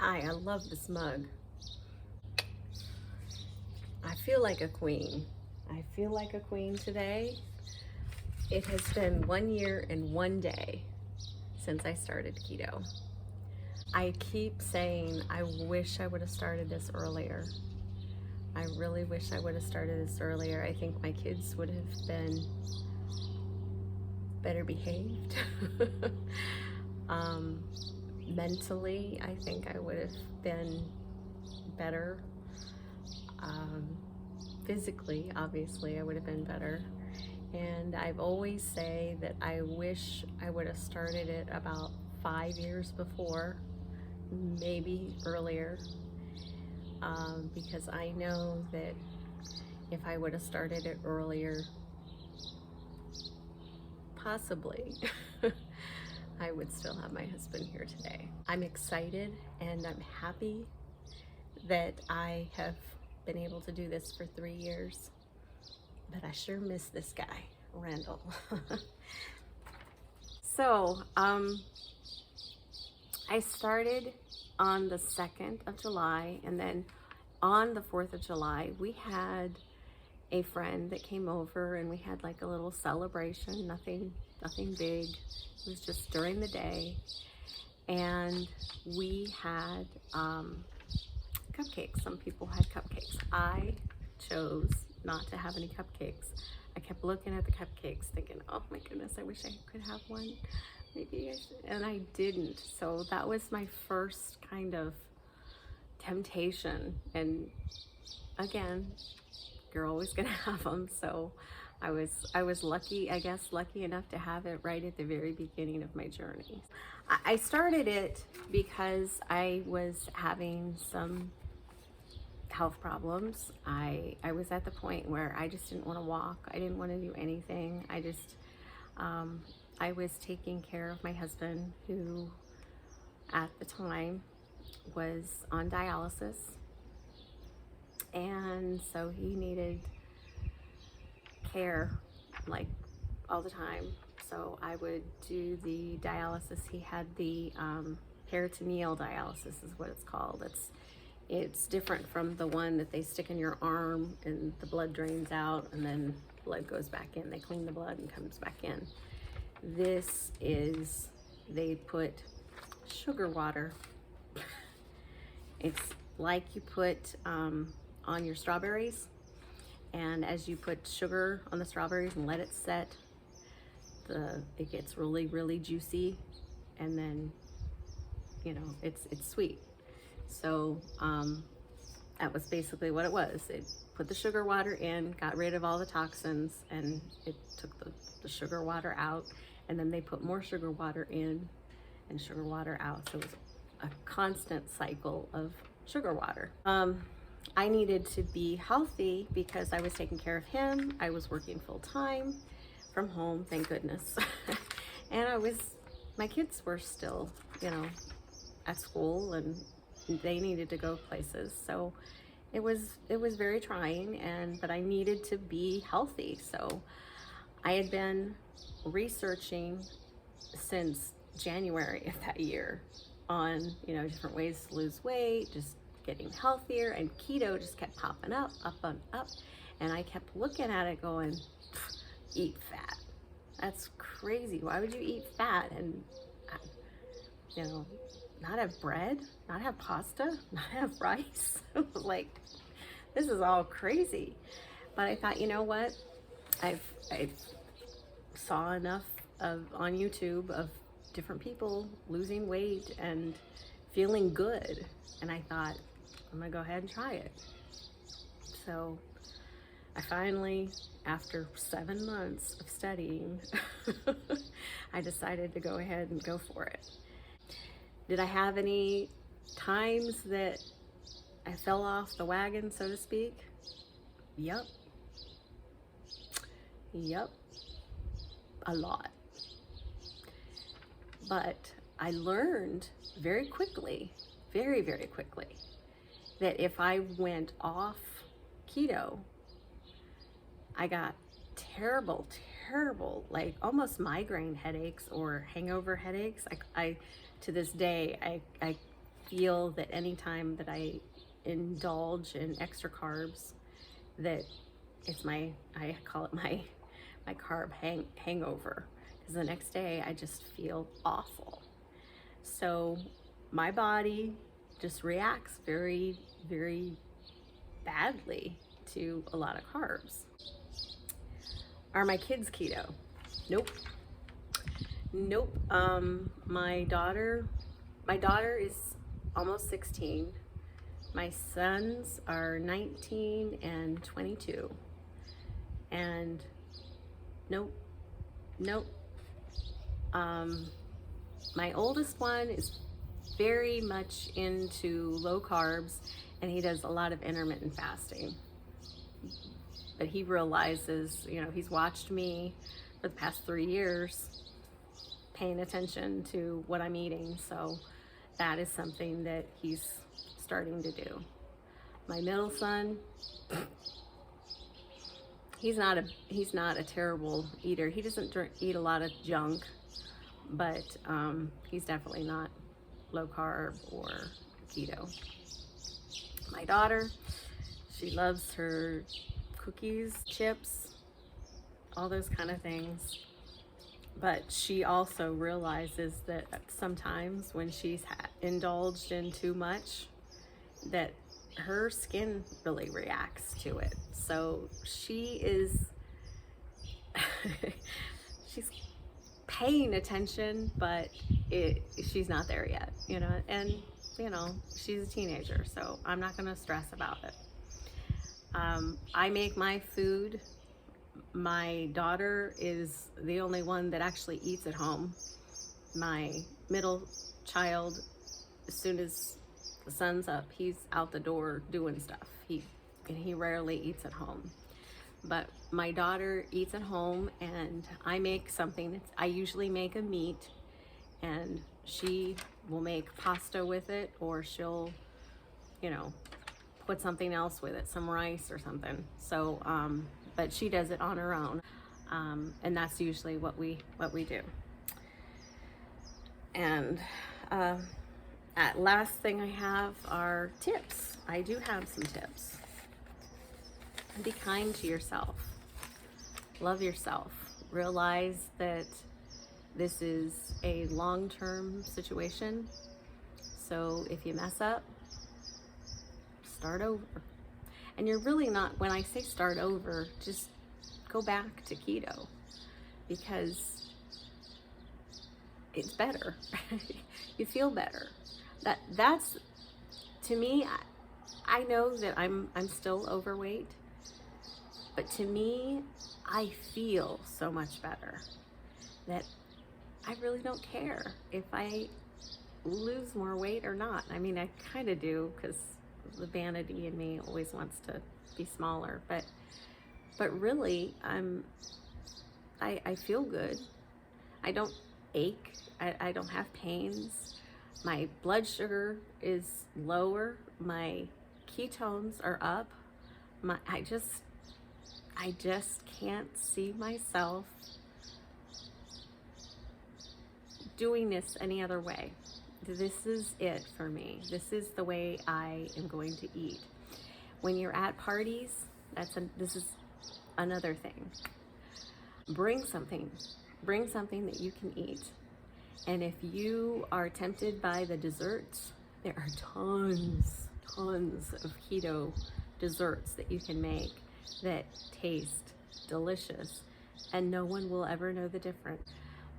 Hi, I love this mug. I feel like a queen. I feel like a queen today. It has been 1 year and 1 day since I started keto. I keep saying I wish I would have started this earlier. I really wish I would have started this earlier. I think my kids would have been better behaved. um, Mentally, I think I would have been better. Um, Physically, obviously, I would have been better. And I've always say that I wish I would have started it about 5 years before, maybe earlier, because I know that if I would have started it earlier, possibly, I would still have my husband here today. I'm excited and I'm happy that I have been able to do this for 3 years, but I sure miss this guy, Randall. So, I started on the 2nd of July, and then on the 4th of July, we had a friend that came over and we had like a little celebration, nothing big. It was just during the day, and we had cupcakes. Some people had cupcakes. I chose not to have any cupcakes. I kept looking at the cupcakes thinking, oh my goodness, I wish I could have one. Maybe I should. And I didn't. So that was my first kind of temptation. And again, you're always gonna have them. So I was lucky, I guess, lucky enough to have it right at the very beginning of my journey. I started it because I was having some health problems. I was at the point where I just didn't want to walk. I didn't want to do anything. I was taking care of my husband, who at the time was on dialysis. And so he needed care like all the time. So I would do the dialysis. He had the peritoneal dialysis is what it's called. It's different from the one that they stick in your arm and the blood drains out and then blood goes back in. They clean the blood and comes back in. This is, they put sugar water. It's like you put on your strawberries. And as you put sugar on the strawberries and let it set, it gets really, really juicy. And then, it's sweet. So that was basically what it was. It put the sugar water in, got rid of all the toxins, and it took the sugar water out. And then they put more sugar water in and sugar water out. So it was a constant cycle of sugar water. I needed to be healthy because I was taking care of him. I was working full time from home, thank goodness. And my kids were still, at school, and they needed to go places. So it was very trying, but I needed to be healthy. So I had been researching since January of that year on, different ways to lose weight, just getting healthier, and keto just kept popping up and up. And I kept looking at it going, eat fat. That's crazy. Why would you eat fat and, not have bread, not have pasta, not have rice? It was like, this is all crazy. But I thought, you know what? I saw enough on YouTube of different people losing weight and feeling good. And I thought, I'm gonna go ahead and try it. So I finally, after 7 months of studying, I decided to go ahead and go for it. Did I have any times that I fell off the wagon, so to speak? Yep. A lot. But I learned very quickly, very, very quickly, that if I went off keto, I got terrible, like almost migraine headaches or hangover headaches. I to this day, I feel that anytime that I indulge in extra carbs, that I call it my carb hangover, because the next day I just feel awful. So my body just reacts very, very badly to a lot of carbs. Are my kids keto? Nope. Nope. My daughter is almost 16. My sons are 19 and 22. And nope. My oldest one is very much into low carbs, and he does a lot of intermittent fasting. But he realizes, he's watched me for the past 3 years paying attention to what I'm eating. So that is something that he's starting to do. My middle son, he's not a terrible eater. He doesn't eat a lot of junk, but he's definitely not low carb or keto. My daughter, she loves her cookies, chips, all those kind of things. But she also realizes that sometimes when she's indulged in too much, that her skin really reacts to it. So she's paying attention, but she's not there yet, and she's a teenager, so I'm not going to stress about it. I make my food. My daughter is the only one that actually eats at home. My middle child, as soon as the sun's up, he's out the door doing stuff. He rarely eats at home. But my daughter eats at home, and I make something. I usually make a meat, and she will make pasta with it, or she'll, put something else with it, some rice or something. So, but she does it on her own, and that's usually what we do. And last thing I have are tips. I do have some tips. Be kind to yourself. Love yourself. Realize that this is a long-term situation. So if you mess up, start over. And you're really not, when I say start over, just go back to keto, because it's better. You feel better. That's to me, I know that I'm still overweight, but to me, I feel so much better that I really don't care if I lose more weight or not. I mean, I kind of do, because the vanity in me always wants to be smaller, but really, I feel good. I don't ache. I don't have pains. My blood sugar is lower. My ketones are up. I just can't see myself doing this any other way. This is it for me. This is the way I am going to eat. When you're at parties, this is another thing. Bring something that you can eat. And if you are tempted by the desserts, there are tons of keto desserts that you can make that taste delicious, and no one will ever know the difference.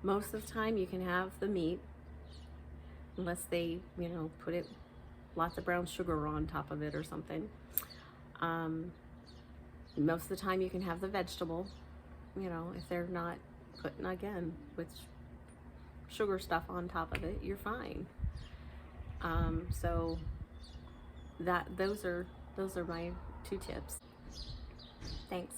Most of the time you can have the meat, unless they, put lots of brown sugar on top of it or something. Most of the time you can have the vegetable, if they're not putting, again, with sugar stuff on top of it, you're fine. So those are my 2 tips. Thanks.